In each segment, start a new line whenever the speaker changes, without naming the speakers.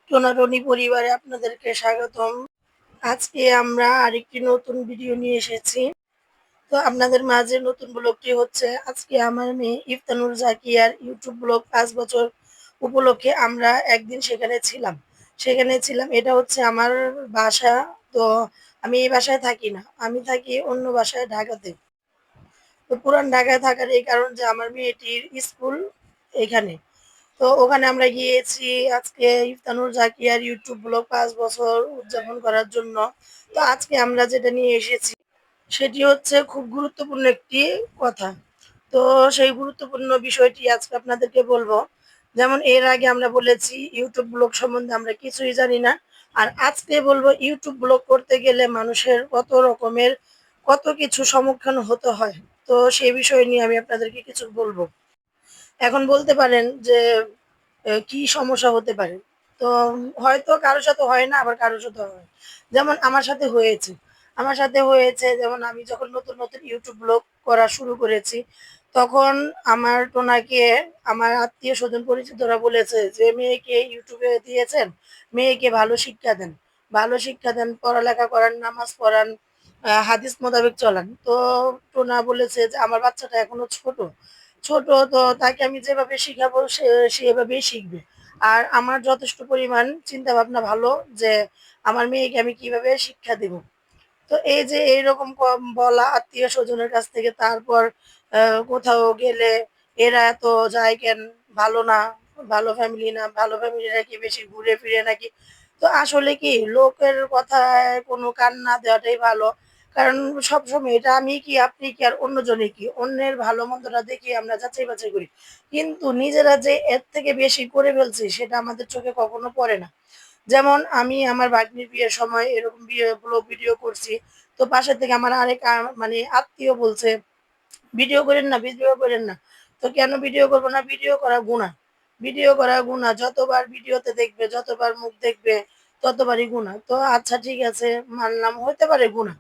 টোনাটনি পরিবারে আপনাদেরকে স্বাগতম। আজকে আমরা আরেকটি নতুন ভিডিও নিয়ে এসেছি। তো আপনাদের মাঝে নতুন ব্লগটি হচ্ছে আজকে আমার মেয়ে ইফতানুর জাকিয়ার ইউটিউব ব্লগ ৫ বছর উপলক্ষে আমরা একদিন সেখানে ছিলাম। এটা হচ্ছে আমার বাসা। তো আমি এই বাসায় থাকি না। আমি থাকি অন্য বাসায় ঢাকাতে। তো পুরান ঢাকায় থাকার এই কারণ যে আমার মেয়েটির স্কুল এখানে। তো ওখানে আমরা গিয়েছি আজকে ইফতানুর জাকিয়ার ইউটিউব ব্লগ ৫ বছর উদযাপন করার জন্য। তো আজকে আমরা যেটা নিয়ে এসেছি সেটি হচ্ছে খুব গুরুত্বপূর্ণ একটি কথা। তো সেই গুরুত্বপূর্ণ বিষয়টি আজকে আপনাদেরকে বলবো। যেমন এর আগে আমরা বলেছি ইউটিউব ব্লগ সম্বন্ধে আমরা কিছুই জানি না। আর আজকে বলবো ইউটিউব ব্লগ করতে গেলে মানুষের কত রকমের কত কিছু সম্মুখীন হতে হয়। তো সেই বিষয় নিয়ে আমি আপনাদেরকে কিছু বলবো। এখন বলতে পারেন যে কি সমস্যা হতে পারে? তো হয়তো কারো সাথে হয় না, আবার কারো সাথে হয়। যেমন আমার সাথে হয়েছে। আমার সাথে হয়েছে যেমন আমি যখন নতুন YouTube ব্লগ করা শুরু করেছি, তখন আমার টোনাকে আমার আত্মীয়স্বজন পরিচিতরা বলেছে যে, "মেয়েকে YouTube এ দিয়েছেন, মেয়েকে ভালো শিক্ষা দেন। ভালো শিক্ষা দেন, পড়ালেখা করান, নামাজ পড়ান, হাদিস মোতাবেক চলান।" তো টোনা বলেছে যে, "আমার বাচ্চাটা এখনো ছোট তো তাকে আমি যেভাবে শিখাবো সে এভাবেই শিখবে। আর আমার যথেষ্ট পরিমাণ চিন্তাভাবনা ভালো যে আমার মেয়েকে আমি কিভাবে শিক্ষা দিব।" তো এই যে এইরকম বলা আত্মীয়-স্বজনের কাছ থেকে তারপর কোথাও গেলে এরা এত যায় কেন? ভালো না, ভালো ফ্যামিলি না, ভালো ফ্যামিলিরা কি বেশি ঘুরে ফিরে নাকি? তো আসলে কি লোকের কথায় কোনো কান না দেওয়াটাই ভালো। কারণ সবসময় এটা আমি কি, আপনি কি আর অন্যজনে কি? অন্যের ভালো-মন্দটা দেখি আমরা যাচাই-বাছাই করি। কিন্তু নিজেরা যে এর থেকে বেশি করে ফেলছি সেটা আমাদের চোখে কখনো পড়ে না। যেমন আমি আমার ভাগ্নির বিয়ের সময় এরকম ব্লগ ভিডিও করছি। তো পাশে থেকে আমার আরেক মানে আত্মীয় বলছে, "ভিডিও কইরেন না, ভিডিও কইরেন না।" তো কেন ভিডিও করব না? ভিডিও করা গুনাহ। ভিডিও করা গুনাহ। যতবার ভিডিওতে দেখবে, যতবার মুখ দেখবে, ততবারই গুনাহ। তো আচ্ছা ঠিক আছে, মানলাম হইতে পারে গুনাহ।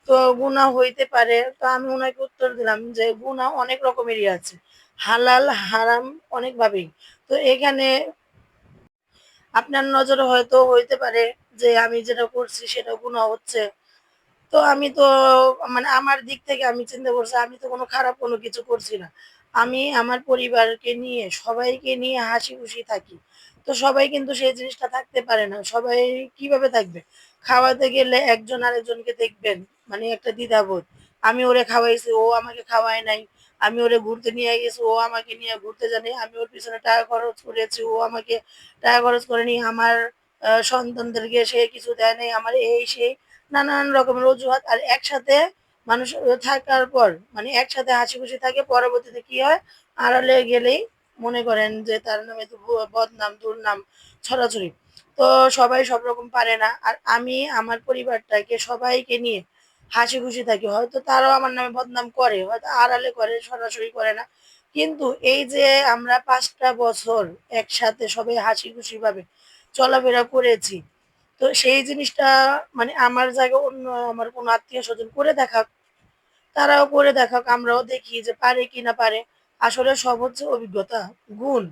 তো গুনাহ হইতে পারে। তো আমি উনাকে উত্তর দিলাম যে, "গুনাহ অনেক রকমেরই আছে। হালাল, হারাম অনেকভাবেই। তো এখানে আপনার নজরে হয়তো হইতে পারে যে আমি যেটা করছি সেটা গুনাহ হচ্ছে। তো আমি তো মানে আমার দিক থেকে আমি চিন্তা করছি আমি তো খারাপ কোনো কিছু করছি না। আমি আমার পরিবারকে নিয়ে সবাইকে নিয়ে হাসিখুশি থাকি। তো সবাই কিন্তু সেই জিনিসটা থাকতে পারে না। সবাই কিভাবে থাকবে? খাওয়াতে গেলে একজন আরেকজনকে দেখবেন মানে একটা দ্বিধাবোধ। আমি ওরে খাওয়াইছি, ও আমাকে খাওয়ায় নাই। আমি ওরে ঘুরতে নিয়ে গেছি, ও আমাকে নিয়ে ঘুরতে যায়নি। আমি ওর পিছনে টাকা খরচ করেছি, ও আমাকে টাকা খরচ করেনি। আমার সন্তানদেরকে সে কিছু দেয় নাই। আমার এই সেই নানান রকমের অজুহাত। আর একসাথে মানুষ থাকার পর মানে একসাথে হাসিখুশি থাকে। পরবর্তীতে কি হয়? আড়ালে গেলেই মনে করেন যে তার নামে তো বদনাম, দুর্নাম ছড়াছড়ি। তো সবাই সব রকম পারে না। আর আমি আমার পরিবারটাকে সবাইকে নিয়ে হাসিখুশি থাকি। হয়তো তারাও আমার নামে বদনাম করে, হয়তো আড়ালে করে, সরাসরি করে না। কিন্তু এই যে আমরা ৫ টা বছর একসাথে সবাই হাসিখুশিভাবে চলাফেরা করেছি। তো সেই জিনিসটা মানে আমার জায়গায় অন্য আমার কোনো আত্মীয়স্বজন করে দেখাক, তারাও করে দেখাক, আমরাও দেখি যে পারে কি না পারে। আসলে সব হচ্ছে অভিজ্ঞতা, গুণ।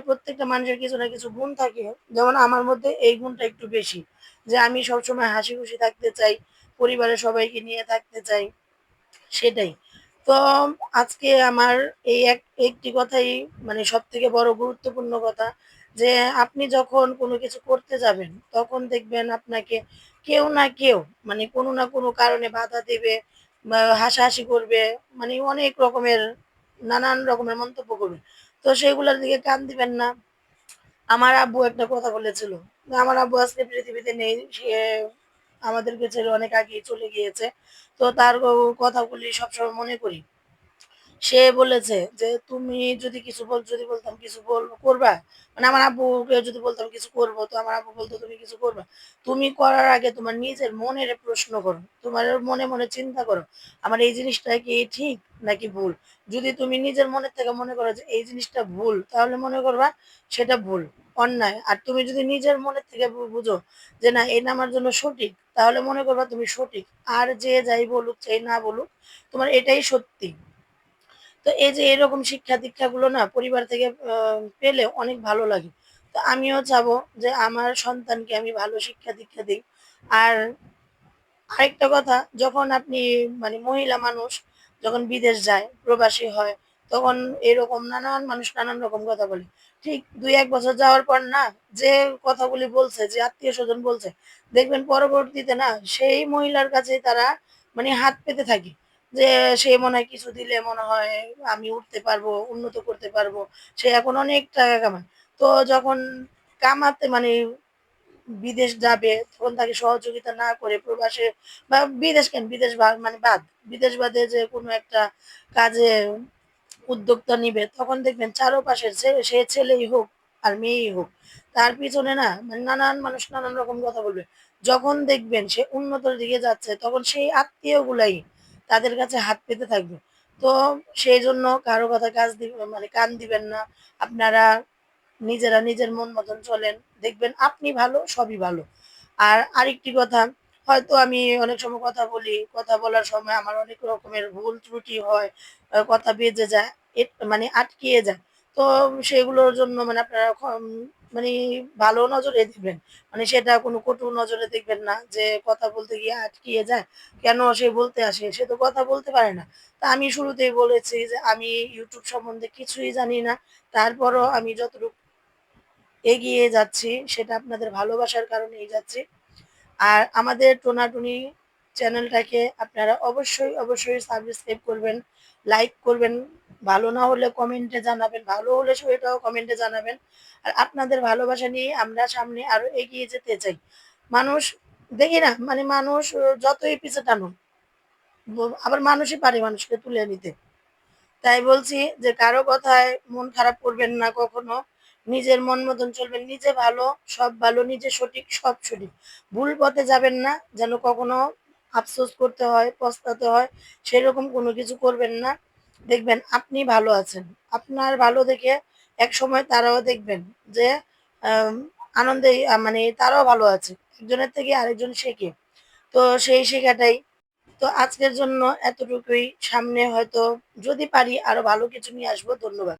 প্রত্যেকটা মানুষের কিছু না কিছু গুণ থাকে। যেমন আমার মধ্যে এই গুণটা একটু বেশি। যে আমি সবসময় হাসিখুশি থাকতে চাই, পরিবারের সবাইকে নিয়ে থাকতে চাই। সেটাই। তো আজকে আমার এই একটি কথাই মানে সবথেকে বড় গুরুত্বপূর্ণ কথা যে আপনি যখন কোনো কিছু করতে যাবেন, তখন দেখবেন আপনাকে কেউ না কেউ মানে কোনো না কোনো কারণে বাধা দেবে বা হাসাহাসি করবে। মানে অনেক রকমের নানান রকমের মন্তব্য করবে। তো সেগুলার দিকে কান দিবেন না। আমার আব্বু একটা কথা বলেছিল। আমার আব্বু আজকে পৃথিবীতে নেই। সে আমাদেরকে ছেড়ে অনেক আগেই চলে গিয়েছে। তো তার কথাগুলি সবসময় মনে করি। সে বলেছে যে, "তুমি যদি কিছু যদি বলতাম কিছু করবা?" মানে আমার আব্বুকে যদি বলতাম কিছু করব, তো আমার আব্বু বলত, "তুমি কিছু করবা? তুমি করার আগে তোমার নিজের মনের প্রশ্ন করো। তোমার মনে চিন্তা করো। আমার এই জিনিসটা কি ঠিক নাকি ভুল? যদি তুমি নিজের মনের থেকে মনে করো যে এই জিনিসটা ভুল, তাহলে মনে করবা সেটা ভুল, অন্যায়। আর তুমি যদি নিজের মনের থেকে বুঝো যে না এটা আমার জন্য সঠিক, তাহলে মনে করবা তুমি সঠিক। আর যে যাই বলুক, যেই না বলুক, তোমার এটাই সত্যি।" তো এই যে এরকম শিক্ষা-দীক্ষাগুলো না পরিবার থেকে পেলে অনেক ভালো লাগে। তো তো আমিও চাবো যে আমার সন্তানকে আমি ভালো শিক্ষা দীক্ষা দিই। আর আরেকটা কথা, যখন আপনি মানে মহিলা মানুষ যখন বিদেশ যায়, প্রবাসী হয়, তখন এরকম নানান মানুষ নানান রকম কথা বলে। ঠিক ২-১ বছর যাওয়ার পর না, যে কথাগুলি বলছে, যে আত্মীয়স্বজন বলছে, দেখবেন পরবর্তীতে না সেই মহিলার কাছেই তারা মানে হাত পেতে থাকে। যে সে মনে হয় কিছু দিলে মনে হয় আমি উঠতে পারবো, উন্নত করতে পারবো। সে এখন অনেক টাকা কামায়। তো যখন কামাতে মানে বিদেশ যাবে, তখন তাকে সহযোগিতা না করে প্রবাসে বা বিদেশ কেন, বিদেশ মানে বাদ, বিদেশ বাদে যে কোনো একটা কাজে উদ্যোক্তা নিবে, তখন দেখবেন চারপাশের সে ছেলেই হোক আর মেয়েই হোক, তার পিছনে না মানে নানান মানুষ নানান রকম কথা বলবে। যখন দেখবেন সে উন্নতির দিকে যাচ্ছে, তখন সেই আত্মীয় গুলাই তাদের কাছে হাত পেতে থাকবে। তো সেই জন্য কারো কথা কাজ দিবে মানে কান দিবেন না। আপনারা নিজেরা নিজের মন মতন চলেন, দেখবেন আপনি ভালো, সবই ভালো। আর আরেকটি কথা, হয়তো আমি অনেক সময় কথা বলি, কথা বলার সময় আমার অনেক রকমের ভুল ত্রুটি হয়, কথা বেজে যায়, মানে আটকিয়ে যায়। তো সেগুলোর জন্য মানে আপনারা মানে ভালো নজরে দিবেন। মানে সেটা কোনো কটু নজরে দেখবেন না যে কথা বলতে গিয়ে আটকিয়ে যায়। কেন সে বলতে আসে? সে তো কথা বলতে পারে না। তা আমি শুরুতেই বলেছি যে আমি YouTube সম্বন্ধে কিছুই জানি না। তারপরও আমি যতটুকু এগিয়ে যাচ্ছি সেটা আপনাদের ভালোবাসার কারণেই যাচ্ছি। আর আমাদের টোনাটুনি চ্যানেলটাকে আপনারা অবশ্যই, অবশ্যই সাবস্ক্রাইব করবেন, লাইক করবেন। ভালো না হলে কমেন্টে জানাবেন, ভালো হলে সেটাও কমেন্টে জানাবেন। আর আপনাদের ভালোবাসা নিয়ে আমরা সামনে আরো এগিয়ে যেতে চাই। মানুষ দেখি না মানে মানুষ যতই পিছে টানুক, আবার মানুষই পারে মানুষকে তুলে নিতে। তাই বলছি যে কারো কথায় মন খারাপ করবেন না কখনো। নিজের মন মতন চলবেন। নিজে ভালো, সব ভালো, নিজে সঠিক, সব সঠিক। ভুল পথে যাবেন না, যেন কখনো আফসোস করতে হয়, পস্তাতে হয়, সেরকম কোনো কিছু করবেন না। দেখবেন আপনি ভালো আছেন। আপনার ভালো দেখে একসময় তারাও দেখবেন যে আম আনন্দে মানে তারাও ভালো আছে। একজনের থেকে আরেকজন শেখে। তো সেই শেখাটাই। তো আজকের জন্য এতটুকুই। সামনে হয়তো যদি পারি আরো ভালো কিছু নিয়ে আসবো। ধন্যবাদ।